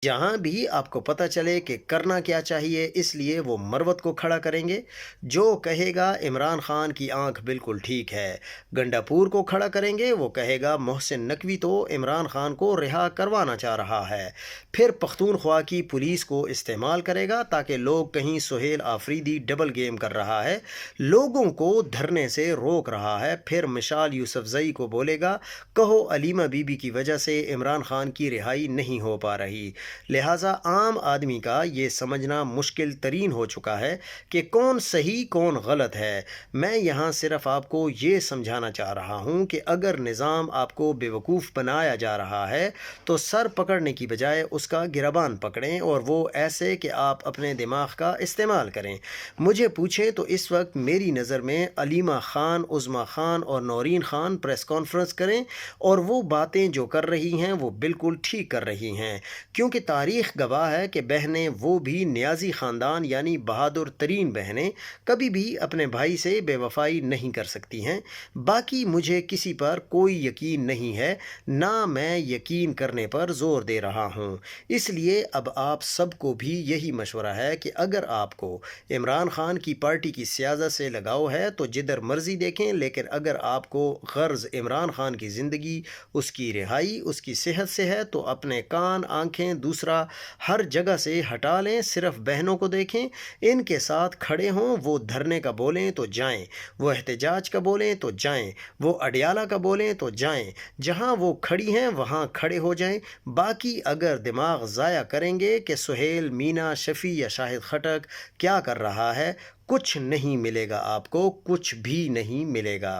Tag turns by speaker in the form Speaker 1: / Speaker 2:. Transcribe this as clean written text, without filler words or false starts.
Speaker 1: जहाँ भी आपको पता चले कि करना क्या चाहिए, इसलिए वो मरवत को खड़ा करेंगे। जो कहेगा इमरान खान की आंख बिल्कुल ठीक है। गंडापुर को खड़ा करेंगे, वो कहेगा मोहसिन नकवी तो इमरान खान को रिहा करवाना चाह रहा है। फिर पख्तूनख्वा की पुलिस को इस्तेमाल करेगा ताकि लोग कहीं सुहेल आफरीदी डबल गेम कर रहा है, लोगों को धरने से रोक रहा है। फिर मिशाल यूसुफजई को बोलेगा, कहो अलीमा बीबी की वजह से इमरान खान की रिहाई नहीं हो पा रही। लिहाजा आम आदमी का ये समझना मुश्किल तरीन हो चुका है कि कौन सही कौन गलत है। मैं यहाँ सिर्फ आपको ये समझाना चाह रहा हूँ कि अगर निज़ाम आपको बेवकूफ़ बनाया जा रहा है तो सर पकड़ने की बजाय उसका गिरबान पकड़ें, और वो ऐसे कि आप अपने दिमाग का इस्तेमाल करें। मुझे पूछें तो इस वक्त मेरी नज़र में अलीमा ख़ान, उज़्मा ख़ान और नौरीन ख़ान प्रेस कॉन्फ्रेंस करें, और वो बातें जो कर रही हैं वो बिल्कुल ठीक कर रही हैं, क्योंकि तारीख़ गवाह है कि बहनें, वो भी नियाज़ी ख़ानदान यानी बहादुर तरीन बहनें, कभी भी अपने भाई से बेवफाई नहीं कर सकती हैं। बाकी मुझे किसी पर कोई यकीन नहीं है, ना मैं यकीन करने पर ज़ोर दे रहा हूँ। इसलिए अब आप सबको भी यही मशवरा है कि अगर आपको इमरान खान की पार्टी की सियासत से लगाव है तो जिधर मर्ज़ी देखें, लेकिन अगर आपको गर्ज़ इमरान खान की ज़िंदगी, उसकी रिहाई, उसकी सेहत से है तो अपने कान, आंखें, दूसरा हर जगह से हटा लें, सिर्फ बहनों को देखें, इनके साथ खड़े हों। वो धरने का बोलें तो जाएं, वो एहतजाज का बोलें तो जाएं, वो अडियाला का बोलें तो जाएं, जहां वो खड़ी हैं वहां खड़े हो जाएं। बाकी अगर दिमाग ज़ाया करेंगे कि सुहेल, मीना, शफ़ी या शाहिद खटक क्या कर रहा है, कुछ नहीं मिलेगा, आपको कुछ भी नहीं मिलेगा।